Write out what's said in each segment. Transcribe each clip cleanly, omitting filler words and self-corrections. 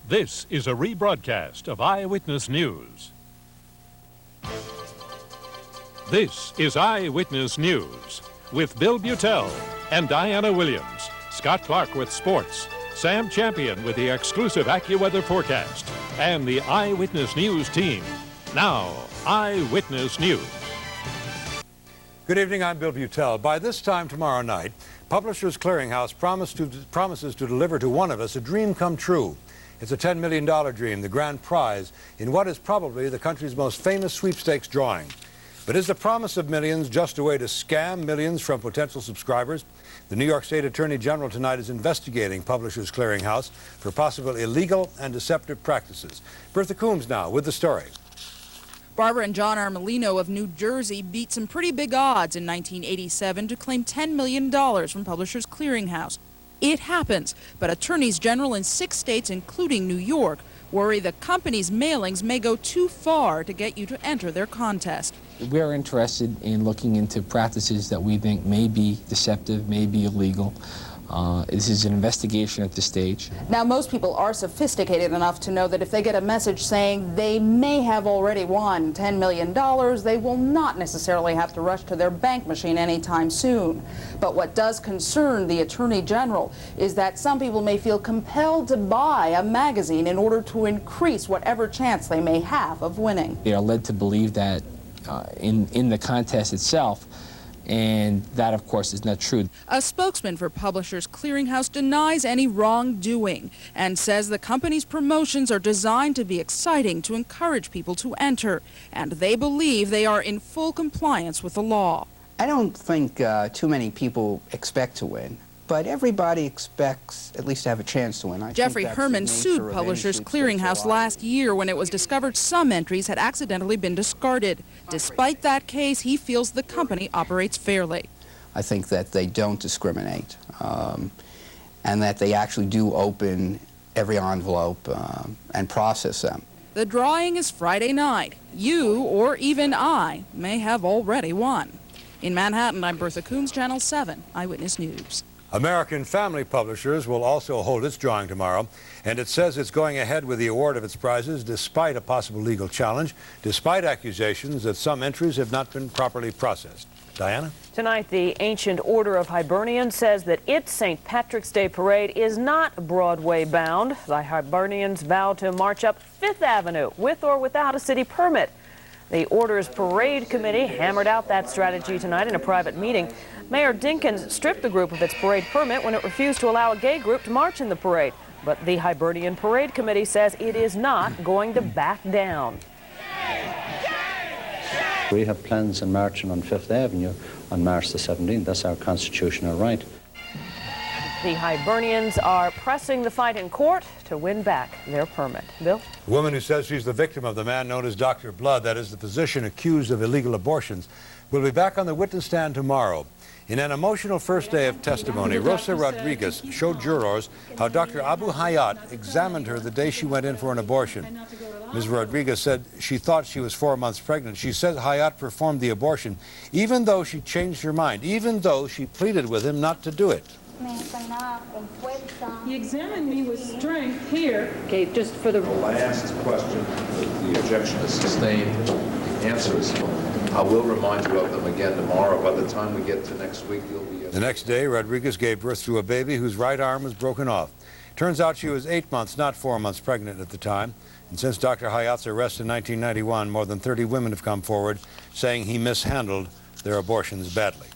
This is a rebroadcast of Eyewitness News. This is Eyewitness News with Bill Butel and Diana Williams, Scott Clark with sports, Sam Champion with the exclusive AccuWeather forecast, and the Eyewitness News team. Now, Eyewitness News. Good evening, I'm Bill Butel. By this time tomorrow night, Publishers Clearinghouse promises to deliver to one of us a dream come true. It's a $10 million dream, the grand prize in what is probably the country's most famous sweepstakes drawing. But is the promise of millions just a way to scam millions from potential subscribers? The New York State Attorney General tonight is investigating Publishers Clearinghouse for possible illegal and deceptive practices. Bertha Coombs now with the story. Barbara and John Armelino of New Jersey beat some pretty big odds in 1987 to claim $10 million from Publishers Clearinghouse. It happens, but attorneys general in 6 states, including New York, worry the company's mailings may go too far to get you to enter their contest. We're interested in looking into practices that we think may be deceptive, may be illegal. This is an investigation at this stage. Now, most people are sophisticated enough to know that if they get a message saying they may have already won $10 million, they will not necessarily have to rush to their bank machine anytime soon. But what does concern the Attorney General is that some people may feel compelled to buy a magazine in order to increase whatever chance they may have of winning. They are led to believe that in the contest itself, and that, of course, is not true. A spokesman for Publishers Clearinghouse denies any wrongdoing and says the company's promotions are designed to be exciting to encourage people to enter, and they believe they are in full compliance with the law. I don't think too many people expect to win, but everybody expects at least to have a chance to win. Jeffrey Herman sued Publishers Clearinghouse last year when it was discovered some entries had accidentally been discarded. Despite that case, he feels the company operates fairly. I think that they don't discriminate, and that they actually do open every envelope and process them. The drawing is Friday night. You, or even I, may have already won. In Manhattan, I'm Bertha Coombs, Channel 7, Eyewitness News. American Family Publishers will also hold its drawing tomorrow, and it says it's going ahead with the award of its prizes despite a possible legal challenge, despite accusations that some entries have not been properly processed. Diana? Tonight, the Ancient Order of Hibernians says that its St. Patrick's Day parade is not Broadway bound. The Hibernians vow to march up Fifth Avenue with or without a city permit. The Order's parade committee hammered out that strategy tonight in a private meeting. Mayor Dinkins stripped the group of its parade permit when it refused to allow a gay group to march in the parade. But the Hibernian Parade Committee says it is not going to back down. We have plans on marching on Fifth Avenue on March the 17th. That's our constitutional right. The Hibernians are pressing the fight in court to win back their permit. Bill? A woman who says she's the victim of the man known as Dr. Blood, that is the physician accused of illegal abortions, will be back on the witness stand tomorrow. In an emotional first day of testimony, Rosa Rodriguez showed jurors how Dr. Abu Hayat examined her the day she went in for an abortion. Ms. Rodriguez said she thought she was 4 months pregnant. She said Hayat performed the abortion, even though she changed her mind, even though she pleaded with him not to do it. He examined me with strength here. Okay, just for the... Well, I asked this question. The objection is sustained. Answers. I will remind you of them again tomorrow. By the time we get to next week, you'll be... The next day, Rodriguez gave birth to a baby whose right arm was broken off. Turns out she was 8 months, not 4 months pregnant at the time. And since Dr. Hayat's arrest in 1991, more than 30 women have come forward saying he mishandled their abortions badly.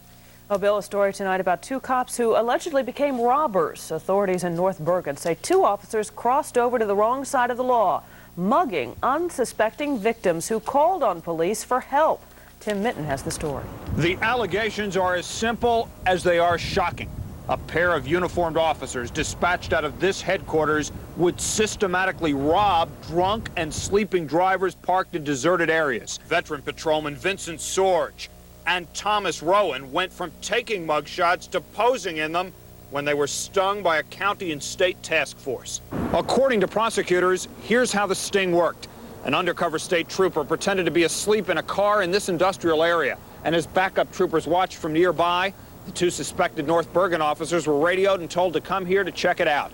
Oh, Bill, a story tonight about 2 cops who allegedly became robbers. Authorities in North Bergen say 2 officers crossed over to the wrong side of the law, mugging unsuspecting victims who called on police for help. Tim Mitten has the story. The allegations are as simple as they are shocking. A pair of uniformed officers dispatched out of this headquarters would systematically rob drunk and sleeping drivers parked in deserted areas. Veteran patrolman Vincent Sorge and Thomas Rowan went from taking mugshots to posing in them when they were stung by a county and state task force. According to prosecutors, here's how the sting worked. An undercover state trooper pretended to be asleep in a car in this industrial area, and as backup troopers watched from nearby, the 2 suspected North Bergen officers were radioed and told to come here to check it out.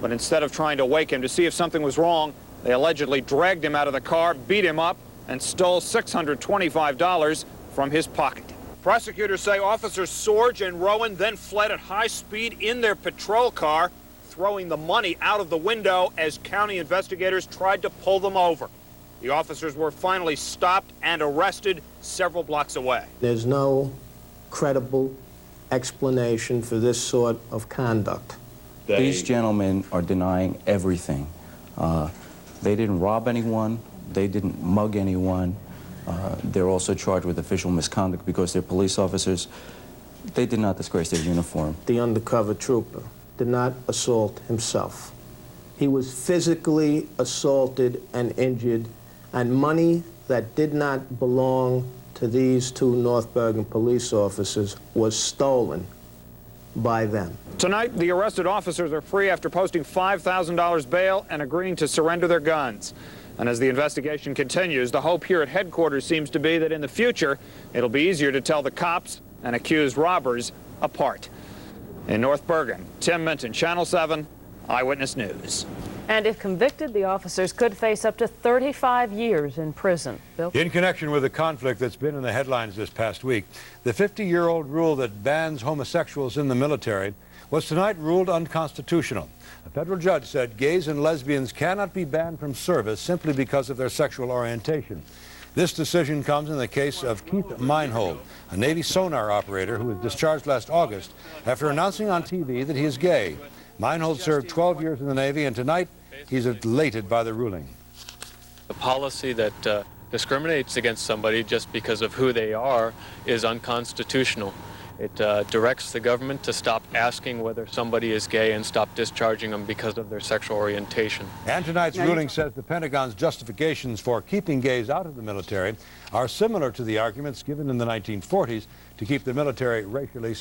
but instead of trying to wake him to see if something was wrong, they allegedly dragged him out of the car, beat him up, and stole $625 from his pocket. Prosecutors say officers Sorge and Rowan then fled at high speed in their patrol car, throwing the money out of the window as county investigators tried to pull them over. The officers were finally stopped and arrested several blocks away. There's no credible explanation for this sort of conduct. These gentlemen are denying everything. They didn't rob anyone. They didn't mug anyone. They're also charged with official misconduct because they're police officers. They did not disgrace their uniform. The undercover trooper did not assault himself. He was physically assaulted and injured, and money that did not belong to these two North Bergen police officers was stolen by them. Tonight, the arrested officers are free after posting $5,000 bail and agreeing to surrender their guns. And as the investigation continues, the hope here at headquarters seems to be that in the future, it'll be easier to tell the cops and accused robbers apart. In North Bergen, Tim Minton, Channel 7, Eyewitness News. And if convicted, the officers could face up to 35 years in prison. Bill? In connection with the conflict that's been in the headlines this past week, the 50-year-old rule that bans homosexuals in the military was tonight ruled unconstitutional. A federal judge said gays and lesbians cannot be banned from service simply because of their sexual orientation. This decision comes in the case of Keith Meinhold, a Navy sonar operator who was discharged last August after announcing on TV that he is gay. Meinhold served 12 years in the Navy, and tonight he's elated by the ruling. The policy that discriminates against somebody just because of who they are is unconstitutional. It directs the government to stop asking whether somebody is gay and stop discharging them because of their sexual orientation. And tonight's ruling says the Pentagon's justifications for keeping gays out of the military are similar to the arguments given in the 1940s to keep the military racially